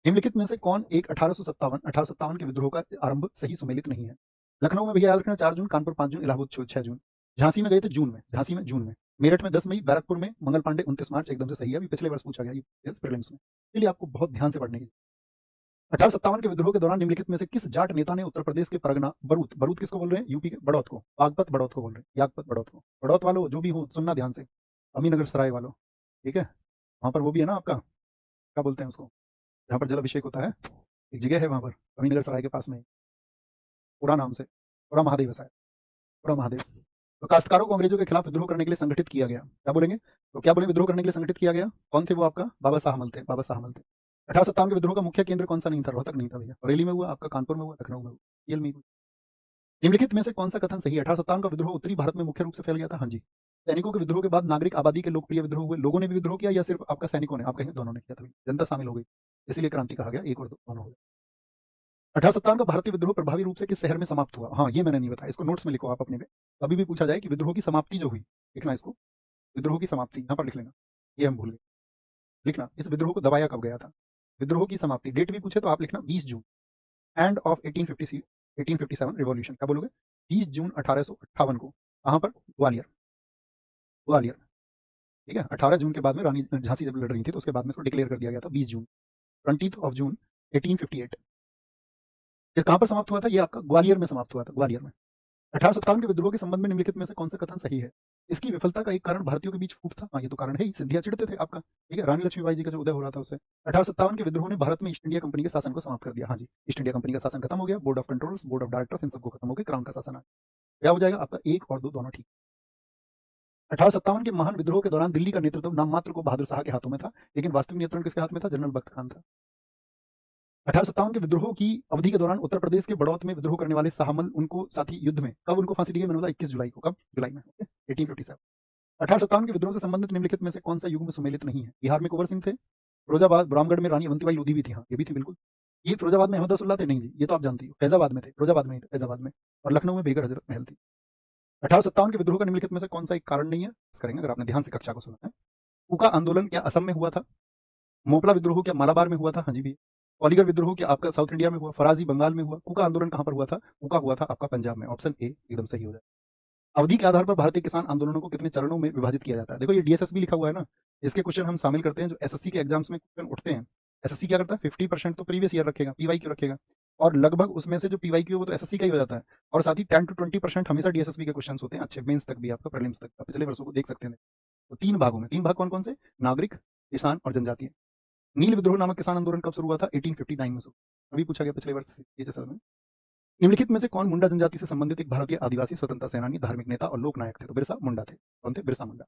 निम्नलिखित में से कौन एक 1857 के विद्रोह का आरंभ सही सुमेलित नहीं है? लखनऊ में भैया याद रखना 4 जून, कानपुर 5 जून, इलाहाबाद 6 जून। झांसी में गए थे जून में, झांसी में जून में। मेरठ में 10 मई, बैरकपुर में मंगल पांडे 29 मार्च, एकदम से सही है, अभी पिछले वर्ष पूछा गया ये प्रीलिम्स में। इसलिए आपको बहुत ध्यान से पढ़ने की। 1857 के विद्रोह के दौरान निम्नलिखित में से किस जाट नेता ने उत्तर प्रदेश के परगना बरूद, बरूद किसको बोल रहे हैं? यूपी के बड़ौत को, बागपत बड़ौत को बोल रहे हैं, यागपत बड़ौत को। बड़ौत वालों जो भी हो सुनना ध्यान से, अमीनगर सराय वालों, ठीक है, वहां पर वो भी है ना आपका, क्या बोलते हैं उसको, जहाँ पर जल अभिषेक होता है, एक जगह है वहां पर अमीनगर सराय के पास में ही, पूरा नाम से, पूरा महादेव है शायद, पूरा महादेव। तो काश्तकारों को अंग्रेजों के खिलाफ विद्रोह करने के लिए संगठित किया गया, क्या बोलेंगे? तो क्या बोलेंगे विद्रोह करने के लिए संगठित किया गया? कौन थे वो आपका? बाबा साहब थे, बाबा साहब थे। 1857 के विद्रोह का मुख्य केंद्र कौन सा नहीं था? रोहतक नहीं था भैया, बरेली में हुआ, आपका कानपुर में हुआ, लखनऊ में हुआ, जेल में हुआ। निम्नलिखित में से कौन सा कथन सही है? 1857 का विद्रोह उत्तरी भारत में मुख्य रूप से फैल गया था। हाँ जी। सैनिकों के विद्रोह के बाद नागरिक आबादी के लोकप्रिय विद्रोह हुए। लोगों ने भी विद्रोह किया या सिर्फ आपका सैनिकों ने? आप कहेंगे दोनों ने किया था, जनता शामिल हो गई, इसीलिए क्रांति कहा गया, एक और दो दोनों हो गए। 1857 का भारतीय विद्रोह प्रभावी रूप से किस शहर में समाप्त हुआ? हाँ, ये मैंने नहीं बताया, इसको नोट्स में लिखो आप अपने में, कभी भी पूछा जाए कि विद्रोह की समाप्ति जो हुई, लिखना इसको, विद्रोह की समाप्ति यहाँ पर लिख लेना, ये हम भूल गए लिखना। इस विद्रोह को दबाया कब गया था? विद्रोह की समाप्ति डेट भी पूछे तो आप लिखना 20 जून, एंड ऑफ 1857 रिवॉल्यूशन, क्या बोलोगे? 20 जून 1858 को, कहाँ पर? ग्वालियर, ग्वालियर, ठीक है। 18 जून के बाद में रानी झांसी जब लड़ रही थी तो उसके बाद में इसको डिक्लेयर कर दिया गया था 20 जून, 20 जून 1858। ये कहाँ पर समाप्त हुआ था? ये आपका ग्वालियर में समाप्त हुआ था, ग्वालियर में। 1857 के विद्रोह के संबंध में निम्नलिखित में से कौन सा कथन सही है? इसकी विफलता का एक कारण भारतीयों के बीच फूट था। हाँ, ये तो कारण है ही, सिंधिया चिढ़ते थे आपका, ठीक है, रानी लक्ष्मीबाई जी का जो उदय हो रहा था उससे। 1857 के विद्रोह ने भारत में ईस्ट इंडिया कंपनी के शासन को समाप्त कर दिया। हाँ जी, ईस्ट इंडिया कंपनी का शासन खत्म हो गया, board of controls, board of directors, इन सबको खत्म हो गया, क्राउन का शासन आ गया। क्या हो जाएगा आपका? एक और दो दोनों ठीक। 1857 के महान विद्रोह के दौरान दिल्ली का नेतृत्व नाम मात्र को बहादुर शाह के हाथों में था, लेकिन वास्तविक नियंत्रण किसके हाथ में था? जनरल बख्त खान था। 1857 के विद्रोह की अवधि के दौरान उत्तर प्रदेश के बड़ौत में विद्रोह करने वाले शाहमल उनको साथी युद्ध में कब उनको फांसी दी गई? मैंने बोला 21 जुलाई को। कब? जुलाई में, 1857। 1857 के विद्रोह से संबंधित निम्नलिखित में से कौन सा युग में सुमेलित नहीं है? बिहार में कुंवर सिंह थे, फिरोजाबाद ब्राह्मगढ़ में रानी अवंतीबाई लोधी भी थी, हाँ ये भी थी बिल्कुल। ये फिरोजाबाद में अहमद रसूलुल्लाह थे? नहीं जी, ये तो आप जानती हो, फैजाबाद में थे, फिरोजाबाद में नहीं थे, फैजाबाद में। और लखनऊ में बेगर हजरत महल थी। 1857 के विद्रोह का निम्नलिखित में से कौन सा एक कारण नहीं है? करेंगे अगर आपने ध्यान से कक्षा को सुना है। कुका आंदोलन क्या असम में हुआ था? मोपला विद्रोह क्या मालाबार में हुआ था? हाँ जी भी। पॉलीगर विद्रोह क्या आपका साउथ इंडिया में हुआ? फराजी बंगाल में हुआ। कुका आंदोलन कहां पर हुआ था? कुका हुआ था आपका पंजाब में। ऑप्शन ए एकदम सही हो जाए। अवधि के आधार पर भारतीय किसान आंदोलनों को कितने चरणों में विभाजित किया जाता है? देखो ये डीएसएस भी लिखा हुआ है ना, इसके क्वेश्चन हम शामिल करते हैं जो एसएससी के एग्जाम्स में क्वेश्चन उठते हैं। एसएससी क्या करता है? 50% तो प्रीवियस ईयर रखेगा, पीवाई क्यू रखेगा, और लगभग उसमें से जो पीवाई क्यू वो तो एसएससी का ही हो जाता है, और साथ ही 10 to 20% हमेशा डीएसएसबी के क्वेश्चन होते हैं अच्छे, मेंस तक भी, आपका प्रीलिम्स तक, आप पिछले वर्षों को देख सकते हैं। तो 3 भागों में, 3 भाग कौन कौन से? नागरिक, किसान और जनजातीय। नील विद्रोह नामक किसान आंदोलन कब शुरू हुआ था? 1859 में शुरू, अभी पूछा गया पिछले वर्ष से, ये साल में। निम्नलिखित में से कौन मुंडा जनजाति से संबंधित एक भारतीय आदिवासी स्वतंत्रता सेनानी, धार्मिक नेता और लोक नायक थे? तो बिरसा मुंडा थे। कौन थे? बिरसा मुंडा।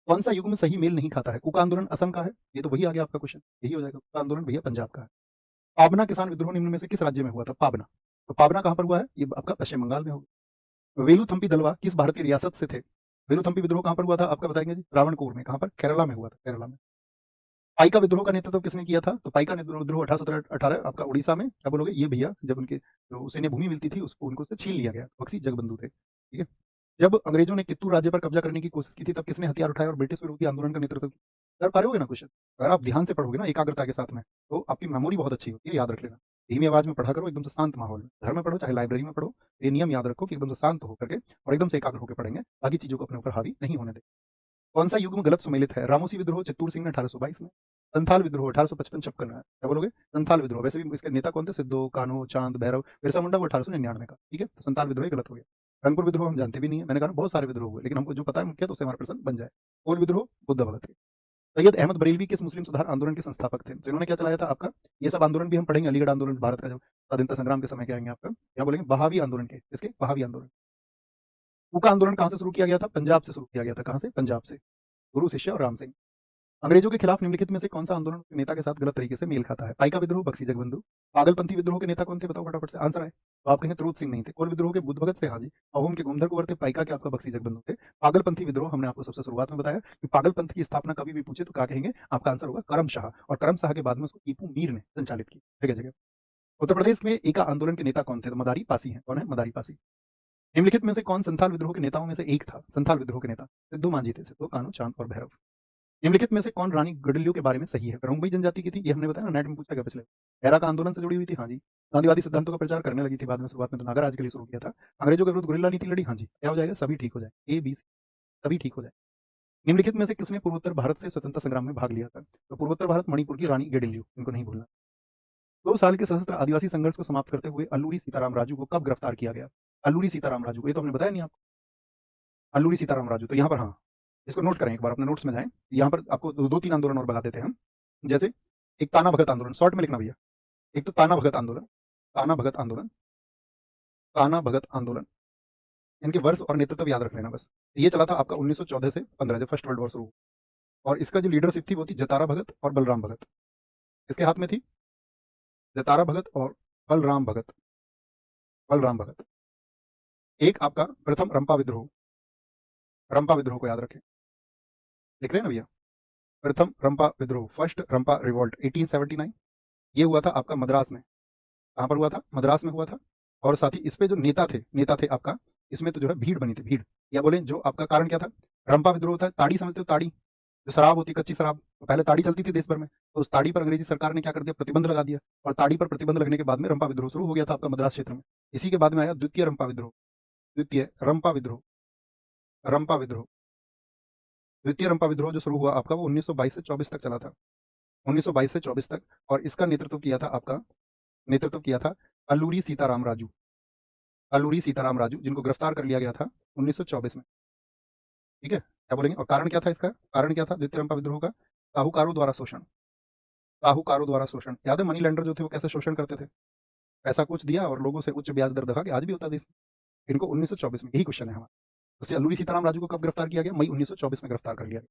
कौन सा युग में सही मेल नहीं खाता है? कुका आंदोलन असम का है, ये तो वही आ गया आपका क्वेश्चन, यही हो जाएगा। कुका आंदोलन भैया पंजाब का है। पाबना किसान विद्रोह निम्न में से किस राज्य में हुआ था? पाबना, तो पाबना कहां पर हुआ है? ये आपका पश्चिम बंगाल में होगा। वेलुथम्पी दलवा किस भारतीय रियासत से थे? वेलुथम्पी विद्रोह कहां पर हुआ था? आपका बताएंगे जी, रावणकोर में। कहां पर? केरला में हुआ था, केरला में। पाइका विद्रोह का नेतृत्व किसने किया था? तो पाइका विद्रोह 1818 आपका उड़ीसा में, क्या बोलोगे? ये भैया जब उनके जो सैन्य भूमि मिलती थी उसको उनको से छीन लिया गया, बख्शी जगबंधु थे, ठीक है। जब अंग्रेजों ने कित्तूर राज्य पर कब्जा करने की कोशिश की थी तब किसने हथियार उठाया और ब्रिटिश विरोधी आंदोलन का नेतृत्व किया? कर पा रहे होगे ना क्वेश्चन? अगर आप ध्यान से पढ़ोगे ना एकाग्रता के साथ में तो आपकी मेमोरी बहुत अच्छी होती है, याद रख लेना। धीमी आवाज में पढ़ा करो, एकदम से शांत माहौल में, घर में पढ़ो चाहे लाइब्रेरी में पढ़ो, ये नियम याद रखो कि एकदम से शांत होकर के और एकदम से एकाग्र होकर पढ़ेंगे, बाकी चीजों को अपने ऊपर हावी नहीं होने दें। कौन सा युग में गलत सुमेलित है? रामोसी विद्रोह चित्तूर सिंह ने 1822 में, संथाल विद्रोह 1855-56 में। क्या बोलोगे? संथाल विद्रोह, वैसे भी इसके नेता कौन थे? सिद्धो कान्हो चांद भैरव, बिरसा मुंडा वो 1899 का, ठीक है। तो संथाल विद्रोह गलत हो गया। रंगपुर विद्रोह हम जानते भी नहीं है, मैंने कहा बहुत सारे विद्रोह हुए लेकिन हमको जो पता है मुख्य तो उससे हमारा प्रश्न बन जाए। कोल विद्रोह बुद्ध भगत के। सैयद अहमद बरेलवी किस मुस्लिम सुधार आंदोलन के संस्थापक थे? तो इन्होंने क्या चलाया था आपका? ये सब आंदोलन भी हम पढ़ेंगे, अलीगढ़ आंदोलन, भारत का जो स्वाधीनता संग्राम के समय के आएंगे आपका, क्या बोलेंगे? बहावी आंदोलन के, इसके बहावी आंदोलन। कुका आंदोलन कहां से शुरू किया गया था? पंजाब से शुरू किया गया था। कहां से? पंजाब से। गुरु शिष्य और राम सिंह। अंग्रेजों के खिलाफ निम्नलिखित में से कौन सा आंदोलन नेता के साथ गलत तरीके से मेल खाता है? पाइका विद्रोह, बख्शी जगबंधु। पागलपंथी विद्रोह के नेता कौन थे? बताओ फटाफट से, आंसर है। तो आप कहेंगे त्रोत सिंह नहीं थे। कोल विद्रोह के बुद्ध भगत थे, हाँ जी। अहोम के गोमधर कुंवर थे। पाइका के आपका बख्शी जगबंधु थे। पागलपंथी विद्रोह हमने आपको सबसे शुरुआत में बताया कि पागलपंथ की स्थापना कभी भी पूछे तो क्या कहेंगे? आपका आंसर होगा करम शाह, और करम शाह के बाद में उसको टीपू मीर ने संचालित की जगह जगह। उत्तर प्रदेश में एका आंदोलन के नेता कौन थे? तो मदारी पासी है। कौन है? मदारी पासी। निम्नलिखित में से कौन संथाल विद्रोह के नेताओं में से एक था? संथाल विद्रोह के नेता सिद्धू मांझी थे, सिद्धू कान्हू चांद और भैरव। निम्नलिखित में से कौन रानी गडलियो के बारे में सही है? रंगमई जनजाति की थी, ये हमने बताया ना, नेट में पूछा गया पिछले। एरा का आंदोलन से जुड़ी हुई थी, हाँ जी। गांधीवादी सिद्धांतों का प्रचार करने लगी थी बाद में, शुरुआत में तो नागाराज के लिए शुरू किया था। अंग्रेजों के विरुद्ध गुरिल्ला नीति लड़ी, हाँ जी। क्या हो जाएगा? सभी ठीक हो जाए, ए बी सी सभी ठीक हो जाए। निम्नलिखित में से किसने पूर्वोत्तर भारत से स्वतंत्रता संग्राम में भाग लिया था? तो पूर्वोत्तर भारत मणिपुर की रानी गेडिलियो, इनको नहीं भूलना। 2 साल के सशस्त्र आदिवासी संघर्ष को समाप्त करते हुए अल्लूरी सीताराम राजू को कब गिरफ्तार किया गया? अल्लूरी सीताराम राजू, ये तो हमने बताया नहीं आपको। अल्लूरी सीताराम राजू, तो यहाँ पर हाँ, इसको नोट करें, एक बार अपने नोट्स में जाएं। यहाँ पर आपको 2-3 आंदोलन और बता देते हैं हम। जैसे एक ताना भगत आंदोलन, शॉर्ट में लिखना भैया। एक तो ताना भगत आंदोलन, ताना भगत आंदोलन, ताना भगत आंदोलन, इनके वर्ष और नेतृत्व याद रख लेना बस। ये चला था आपका 1914 से 15, जब फर्स्ट वर्ल्ड वॉर शुरू हुआ। और इसका जो लीडरशिप थी वो थी जतारा भगत और बलराम भगत। इसके हाथ में थी जतारा भगत और बलराम भगत। बलराम भगत। एक आपका प्रथम रंपा विद्रोह, रंपा विद्रोह को याद रखें, लिख रहे हैं ना भैया। प्रथम रंपा विद्रोह, फर्स्ट रंपा रिवॉल्ट 1879, ये हुआ था आपका मद्रास में। कहाँ पर हुआ था? मद्रास में हुआ था। और साथ ही इस पे जो नेता थे आपका, इसमें तो जो है भीड़ बनी थी, भीड़। या बोले जो आपका कारण क्या था? रंपा विद्रोह था, ताड़ी समझते हो? ताड़ी जो शराब होती, कच्ची शराब, तो पहले ताड़ी चलती थी देश भर में, तो उस ताड़ी पर अंग्रेजी सरकार ने क्या कर दिया? प्रतिबंध लगा दिया। और ताड़ी पर प्रतिबंध लगने के बाद में रंपा विद्रोह शुरू हो गया था आपका मद्रास क्षेत्र में। इसी के बाद में आया द्वितीय रंपा विद्रोह, द्वितीय रंपा विद्रोह, रंपा विद्रोह। द्वितीय रंपा विद्रोह जो शुरू हुआ आपका, वो 1922 से 24 तक चला था, 1922 से 24 तक। और इसका नेतृत्व किया था आपका, नेतृत्व किया था अल्लूरी सीताराम राजू, अल्लूरी सीताराम राजू, जिनको गिरफ्तार कर लिया गया था 1924 में। ठीक है, क्या बोलेंगे? और कारण क्या था इसका? कारण क्या था द्वितीय रंपा विद्रोह का? साहूकारों द्वारा शोषण, साहूकारों द्वारा शोषण। याद है मनी लेंडर जो थे वो कैसे शोषण करते थे? पैसा कुछ दिया और लोगों से उच्च ब्याज दर दगा के, आज भी होता है देश में। इनको 1924 में, यही क्वेश्चन है हमारा। उससे अल्लूरी सीताराम राजू को कब गिरफ्तार किया गया? मई 1924 में गिरफ्तार कर लिया गया।